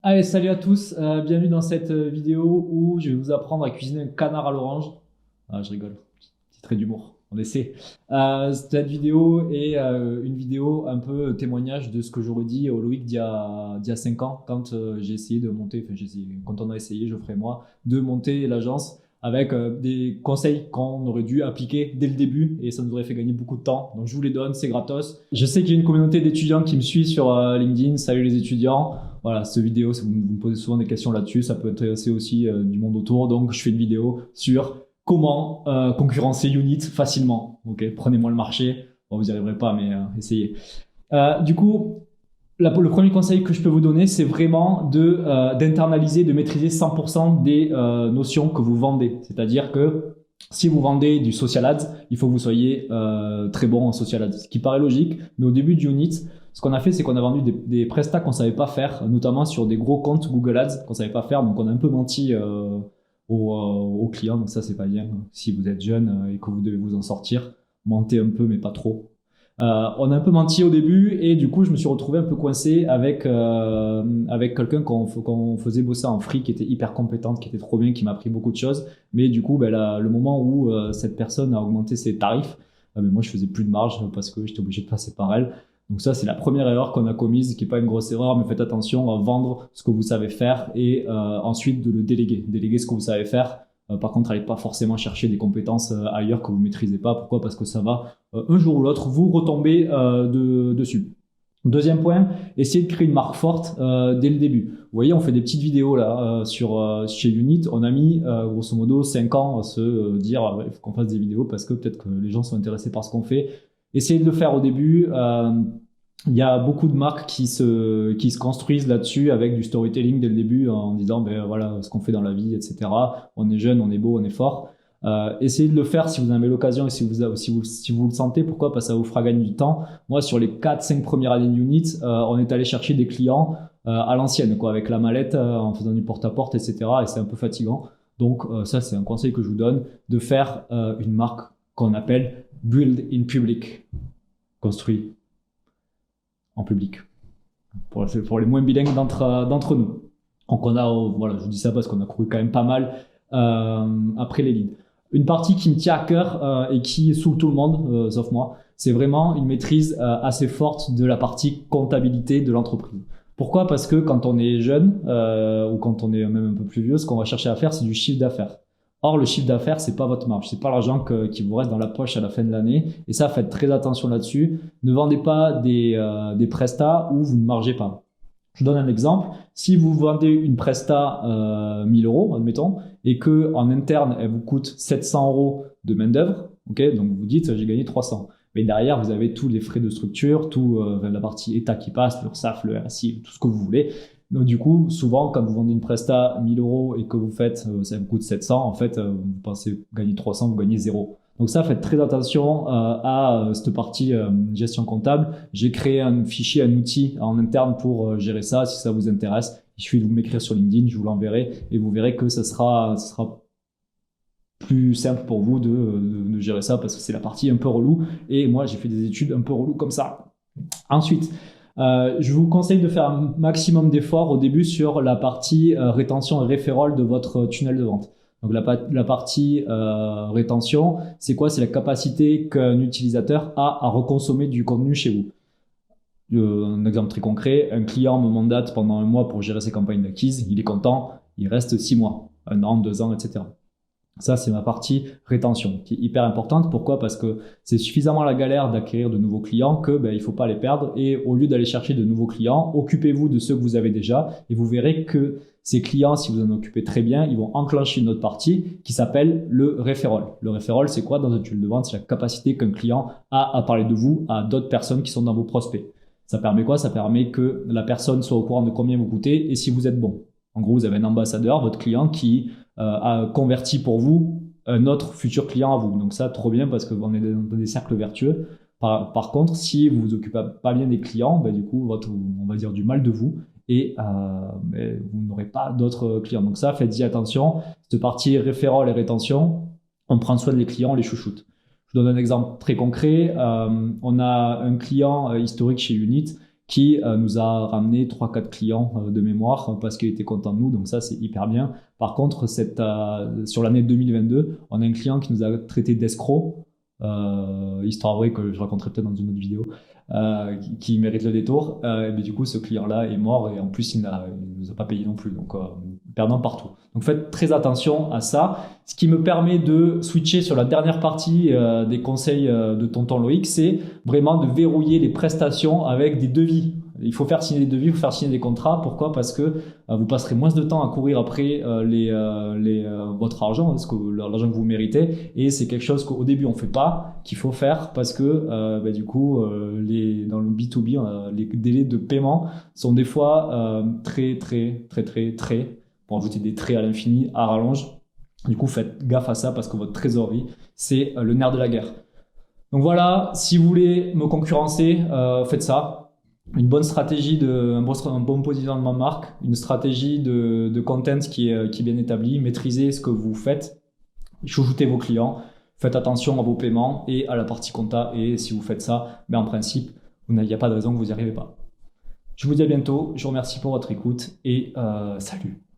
Allez, salut à tous, bienvenue dans cette vidéo où je vais vous apprendre à cuisiner un canard à l'orange. Ah, je rigole, petit trait d'humour, on essaie. Cette vidéo est une vidéo un peu témoignage de ce que j'aurais dit au Loïc d'il y a 5 ans quand j'ai essayé de monter, enfin quand on a essayé, Geoffrey et moi, de monter l'agence avec des conseils qu'on aurait dû appliquer dès le début et ça nous aurait fait gagner beaucoup de temps. Donc je vous les donne, c'est gratos. Je sais qu'il y a une communauté d'étudiants qui me suit sur LinkedIn. Salut les étudiants. Voilà, cette vidéo, vous me posez souvent des questions là-dessus, ça peut intéresser aussi du monde autour. Donc, je fais une vidéo sur comment concurrencer Unit facilement. Ok, prenez-moi le marché. Bon, vous n'y arriverez pas, mais essayez. Du coup, le premier conseil que je peux vous donner, c'est vraiment d'internaliser, de maîtriser 100% des notions que vous vendez. C'est-à-dire que si vous vendez du social ads, il faut que vous soyez très bon en social ads. Ce qui paraît logique, mais au début du Unit, ce qu'on a fait, c'est qu'on a vendu des prestats qu'on savait pas faire, notamment sur des gros comptes Google Ads qu'on savait pas faire. Donc, on a un peu menti aux clients. Donc, ça, c'est pas bien. Si vous êtes jeune et que vous devez vous en sortir, mentez un peu, mais pas trop. On a un peu menti au début et du coup, je me suis retrouvé un peu coincé avec quelqu'un qu'on faisait bosser en free, qui était hyper compétente, qui était trop bien, qui m'a appris beaucoup de choses. Mais du coup, ben, le moment où cette personne a augmenté ses tarifs, mais moi, je faisais plus de marge parce que j'étais obligé de passer par elle. Donc ça, c'est la première erreur qu'on a commise, qui n'est pas une grosse erreur, mais faites attention à vendre ce que vous savez faire et ensuite de le déléguer. Déléguer ce que vous savez faire. Par contre, allez pas forcément chercher des compétences ailleurs que vous maîtrisez pas. Pourquoi? Parce que ça va un jour ou l'autre vous retomber dessus. Deuxième point, essayez de créer une marque forte dès le début. Vous voyez, on fait des petites vidéos là chez Unit. On a mis grosso modo 5 ans à se dire il faut qu'on fasse des vidéos parce que peut-être que les gens sont intéressés par ce qu'on fait. Essayez de le faire au début. Il y a beaucoup de marques qui se construisent là-dessus avec du storytelling dès le début en disant ben voilà ce qu'on fait dans la vie, etc. On est jeune, on est beau, on est fort. Essayez de le faire si vous en avez l'occasion et si vous le sentez. Pourquoi? Parce que ça vous fera gagner du temps. Moi, sur les 4-5 premières années d'Unit, on est allé chercher des clients à l'ancienne, quoi, avec la mallette, en faisant du porte-à-porte, etc. Et c'est un peu fatigant. Donc ça, c'est un conseil que je vous donne, de faire une marque qu'on appelle Build in Public, construit en public, pour les moins bilingues d'entre nous. Donc voilà, je vous dis ça parce qu'on a couru quand même pas mal après les leads. Une partie qui me tient à cœur et qui saoule tout le monde, sauf moi, c'est vraiment une maîtrise assez forte de la partie comptabilité de l'entreprise. Pourquoi? Parce que quand on est jeune ou quand on est même un peu plus vieux, ce qu'on va chercher à faire, c'est du chiffre d'affaires. Or, le chiffre d'affaires, c'est pas votre marge, c'est pas l'argent qui vous reste dans la poche à la fin de l'année. Et ça, faites très attention là-dessus. Ne vendez pas des prestats où vous ne margez pas. Je vous donne un exemple. Si vous vendez une presta 1000 euros, admettons, et que en interne, elle vous coûte 700 euros de main-d'œuvre, ok, donc vous dites, j'ai gagné 300. Mais derrière, vous avez tous les frais de structure, tout la partie état qui passe, l'URSSAF, le RSI, tout ce que vous voulez. Donc du coup, souvent, quand vous vendez une presta 1000 euros et que vous faites, ça vous coûte 700, en fait, vous pensez gagner 300, vous gagnez zéro. Donc ça, faites très attention à cette partie gestion comptable. J'ai créé un fichier, un outil en interne pour gérer ça. Si ça vous intéresse, il suffit de vous m'écrire sur LinkedIn, je vous l'enverrai et vous verrez que ça sera plus simple pour vous de gérer ça parce que c'est la partie un peu relou. Et moi, j'ai fait des études un peu relou comme ça. Ensuite, je vous conseille de faire un maximum d'efforts au début sur la partie rétention et référol de votre tunnel de vente. Donc la partie rétention, c'est quoi? C'est la capacité qu'un utilisateur a à reconsommer du contenu chez vous. Un exemple très concret, un client me mandate pendant un mois pour gérer ses campagnes d'acquise, il est content, il reste 6 mois, un an, 2 ans, etc. Ça, c'est ma partie rétention qui est hyper importante. Pourquoi? Parce que c'est suffisamment la galère d'acquérir de nouveaux clients que il faut pas les perdre. Et au lieu d'aller chercher de nouveaux clients, occupez-vous de ceux que vous avez déjà et vous verrez que ces clients, si vous en occupez très bien, ils vont enclencher une autre partie qui s'appelle le référol. Le référol, c'est quoi dans un tunnel de vente? C'est la capacité qu'un client a à parler de vous à d'autres personnes qui sont dans vos prospects. Ça permet quoi? Ça permet que la personne soit au courant de combien vous coûtez et si vous êtes bon. En gros, vous avez un ambassadeur, votre client, qui a converti pour vous un autre futur client à vous. Donc ça, trop bien parce que on est dans des cercles vertueux. Par contre, si vous vous occupez pas bien des clients, du coup, on va dire du mal de vous et vous n'aurez pas d'autres clients. Donc ça, faites-y attention. Cette partie référent et rétention, on prend soin des clients, on les chouchoute. Je vous donne un exemple très concret. On a un client historique chez Unit qui nous a ramené 3-4 clients de mémoire parce qu'il était content de nous, donc ça c'est hyper bien. Par contre, sur l'année 2022, on a un client qui nous a traité d'escroc, histoire vraie que je raconterai peut-être dans une autre vidéo, qui mérite le détour. Mais du coup, ce client-là est mort et en plus, il ne nous a pas payé non plus. Donc, perdant partout. Donc, faites très attention à ça. Ce qui me permet de switcher sur la dernière partie des conseils de tonton Loïc, c'est vraiment de verrouiller les prestations avec des devis. Il faut faire signer des devis, il faut faire signer des contrats. Pourquoi? Parce que vous passerez moins de temps à courir après votre argent, l'argent que vous méritez. Et c'est quelque chose qu'au début on fait pas, qu'il faut faire parce que du coup, dans le B2B, les délais de paiement sont des fois très, pour ajouter des traits à l'infini, à rallonge. Du coup, faites gaffe à ça parce que votre trésorerie, c'est le nerf de la guerre. Donc voilà, si vous voulez me concurrencer, faites ça. Une bonne stratégie, un bon positionnement de marque, une stratégie de content qui est bien établie, maîtrisez ce que vous faites, chouchoutez vos clients, faites attention à vos paiements et à la partie compta. Et si vous faites ça, en principe, il n'y a pas de raison que vous n'y arrivez pas. Je vous dis à bientôt, je vous remercie pour votre écoute et salut.